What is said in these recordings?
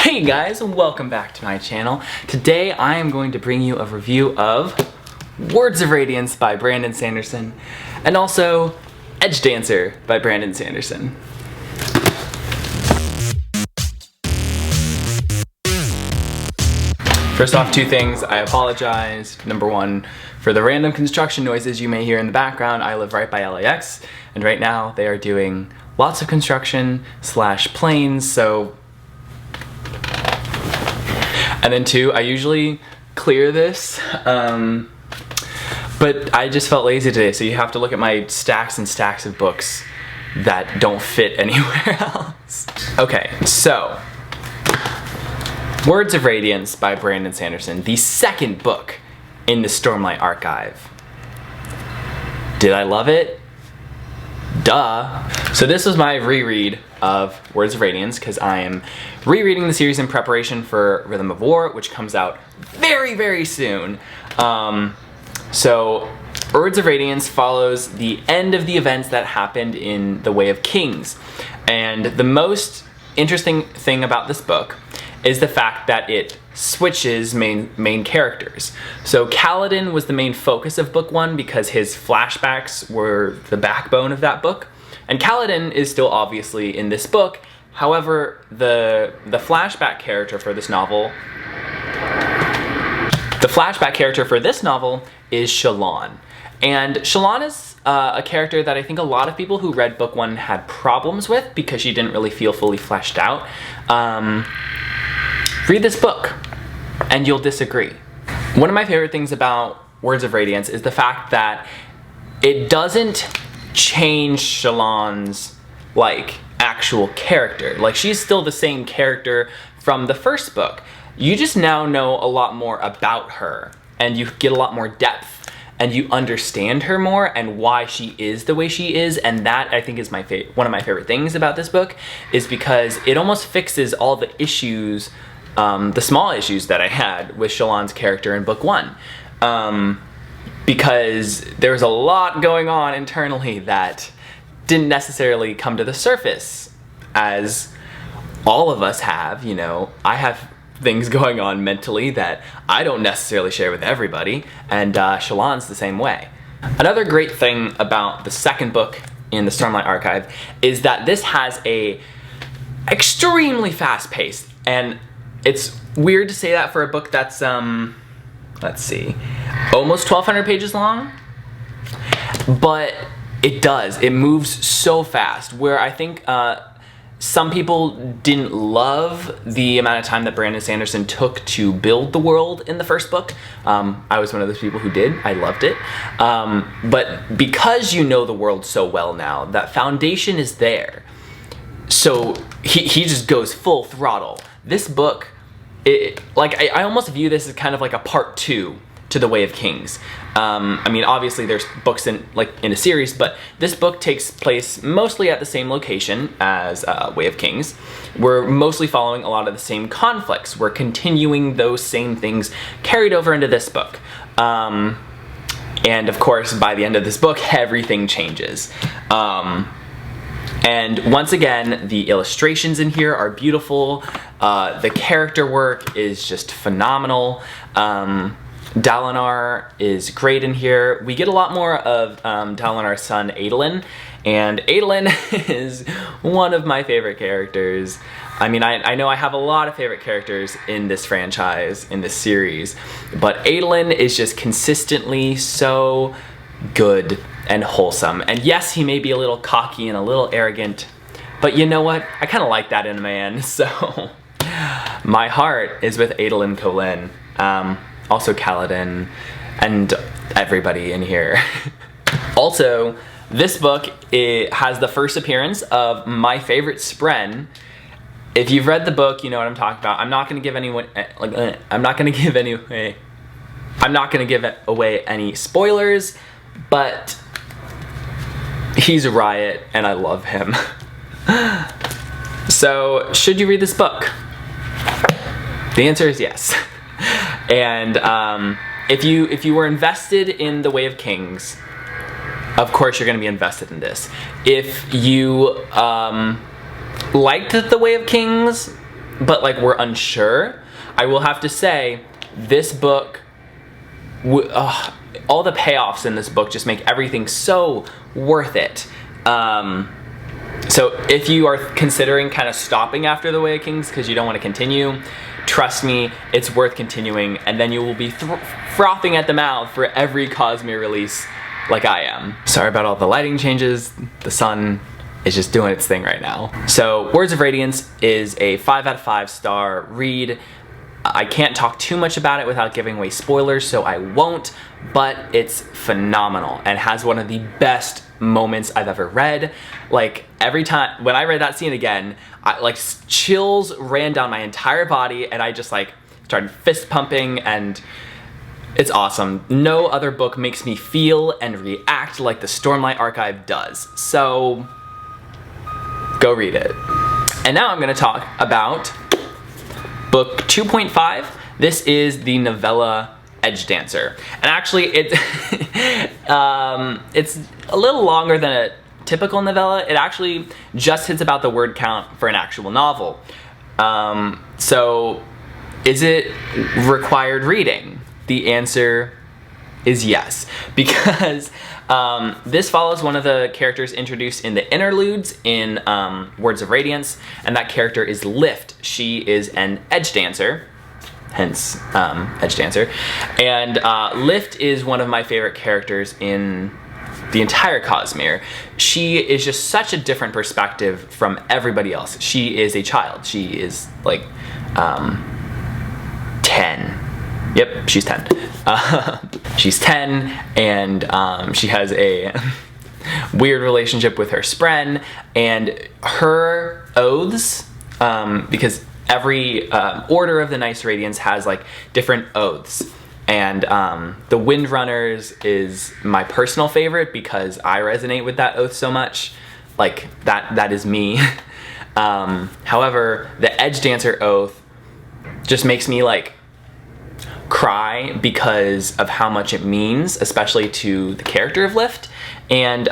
Hey guys, welcome back to my channel. Today I am going to bring you a review of Words of Radiance by Brandon Sanderson and also Edgedancer by Brandon Sanderson. First off, two things. I apologize. Number one, for the random construction noises you may hear in the background. I live right by LAX, and right now they are doing lots of construction / planes, so... And then two, I usually clear this, but I just felt lazy today, so you have to look at my stacks and stacks of books that don't fit anywhere else. Okay, so Words of Radiance by Brandon Sanderson, the second book in the Stormlight archive. Did I love it? Duh. So this was my reread of Words of Radiance because I am rereading the series in preparation for Rhythm of War, which comes out very soon. So Words of Radiance follows the end of the events that happened in The Way of Kings. And the most interesting thing about this book is the fact that it switches main characters. So Kaladin was the main focus of book one because his flashbacks were the backbone of that book. And Kaladin is still obviously in this book. However, the flashback character for this novel, is Shallan. And Shallan is a character that I think a lot of people who read book one had problems with because she didn't really feel fully fleshed out. Read this book and you'll disagree. One of my favorite things about Words of Radiance is the fact that it doesn't change Shallann's actual character. Like, she's still the same character from the first book. You just now know a lot more about her and you get a lot more depth and you understand her more and why she is the way she is, and that I think is one of my favorite things about this book, is because it almost fixes all the issues, the small issues that I had with Shallann's character in book one. Because there's a lot going on internally that didn't necessarily come to the surface, as all of us have. You know, I have things going on mentally that I don't necessarily share with everybody, and Shallann's the same way. Another great thing about the second book in the Stormlight archive is that this has a extremely fast pace, and it's weird to say that for a book that's let's see, almost 1,200 pages long, but it does. It moves so fast, where I think some people didn't love the amount of time that Brandon Sanderson took to build the world in the first book. I was one of those people who did. I loved it. But because you know the world so well now, that foundation is there. So he just goes full throttle. This book, I almost view this as kind of like a part 2 to The Way of Kings. I mean, obviously there's books in a series, but this book takes place mostly at the same location as Way of Kings. We're mostly following a lot of the same conflicts. We're continuing those same things carried over into this book. And of course, by the end of this book, everything changes. And once again, the illustrations in here are beautiful. The character work is just phenomenal. Dalinar is great in here. We get a lot more of Dalinar's son, Adolin, and Adolin is one of my favorite characters. I mean, I know I have a lot of favorite characters in this franchise, in this series, but Adolin is just consistently so good and wholesome. And yes, he may be a little cocky and a little arrogant, but you know what? I kind of like that in a man, so my heart is with Adolin Kholin. Also Kaladin, and everybody in here. Also, this book, it has the first appearance of my favorite Spren. If you've read the book, you know what I'm talking about. I'm not going to give anyone, I'm not going to give away any spoilers, but he's a riot, and I love him. So, should you read this book? The answer is yes. And if you were invested in The Way of Kings, of course you're going to be invested in this. If you liked The Way of Kings, but like we're unsure, I will have to say this book, all the payoffs in this book just make everything so worth it. So if you are considering kind of stopping after The Way of Kings because you don't want to continue, trust me, it's worth continuing, and then you will be frothing at the mouth for every Cosmere release like I am. Sorry about all the lighting changes. The sun is just doing its thing right now. So Words of Radiance is a 5 out of 5 star read. I can't talk too much about it without giving away spoilers, so I won't, but it's phenomenal and has one of the best moments I've ever read. Like, every time, when I read that scene again, like chills ran down my entire body and I just like started fist pumping, and it's awesome. No other book makes me feel and react like the Stormlight Archive does. So, go read it. And now I'm gonna talk about book 2.5. This is the novella Edgedancer. And actually it's a little longer than a typical novella. It actually just hits about the word count for an actual novel. So is it required reading? The answer is yes, because this follows one of the characters introduced in the interludes in Words of Radiance, and that character is Lift. She is an Edgedancer, hence Edgedancer, and Lift is one of my favorite characters in the entire Cosmere. She is just such a different perspective from everybody else. She is a child. She is like 10. Yep, she's 10. She's 10, and she has a weird relationship with her spren, and her oaths, because every order of the Knights of Radiance has like different oaths, and the Windrunners is my personal favorite because I resonate with that oath so much. Like, that is me. However, the Edgedancer oath just makes me like cry because of how much it means, especially to the character of Lift. And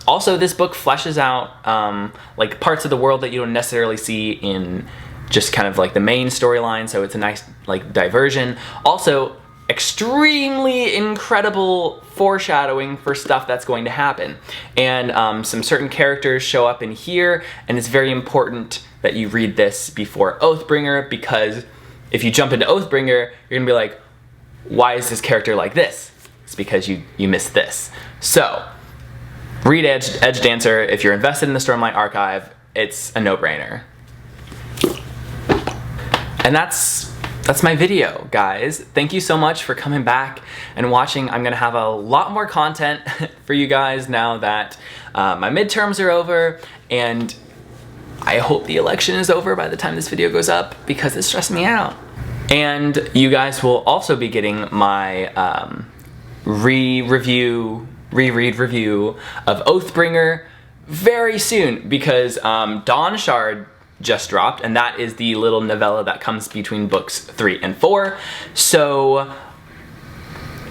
also this book fleshes out like parts of the world that you don't necessarily see in just kind of like the main storyline, so it's a nice like diversion. Also, extremely incredible foreshadowing for stuff that's going to happen. And some certain characters show up in here, and it's very important that you read this before Oathbringer, because if you jump into Oathbringer, you're gonna be like, why is this character like this? It's because you missed this. So, read Edgedancer. If you're invested in the Stormlight Archive, it's a no-brainer. And that's my video, guys. Thank you so much for coming back and watching. I'm gonna have a lot more content for you guys now that my midterms are over, and I hope the election is over by the time this video goes up, because it stressed me out. And you guys will also be getting my reread review of Oathbringer very soon, because Dawn Shard just dropped, and that is the little novella that comes between books 3 and 4. So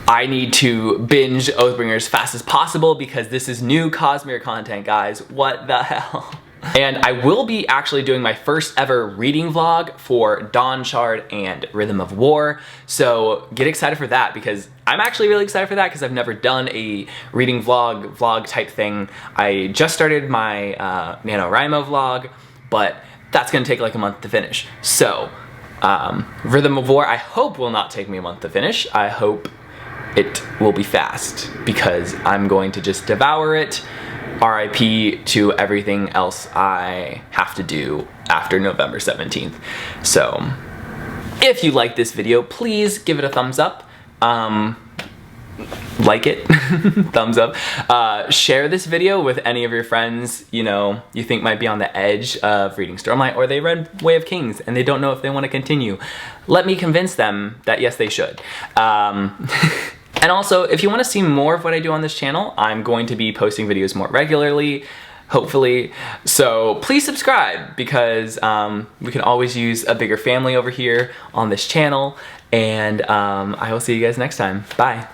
I need to binge Oathbringer as fast as possible, because this is new Cosmere content, guys. What the hell? And I will be actually doing my first ever reading vlog for Dawn Shard and Rhythm of War. So get excited for that, because I'm actually really excited for that, because I've never done a reading vlog type thing. I just started my NaNoWriMo vlog, but that's gonna take like a month to finish. So Rhythm of War, I hope, will not take me a month to finish. I hope it will be fast, because I'm going to just devour it. RIP to everything else I have to do after November 17th. So, if you like this video, please give it a thumbs up. Like it, thumbs up. Share this video with any of your friends you think might be on the edge of reading Stormlight, or they read Way of Kings and they don't know if they want to continue. Let me convince them that yes, they should. And also, if you want to see more of what I do on this channel, I'm going to be posting videos more regularly, hopefully. So please subscribe, because we can always use a bigger family over here on this channel. And I will see you guys next time. Bye.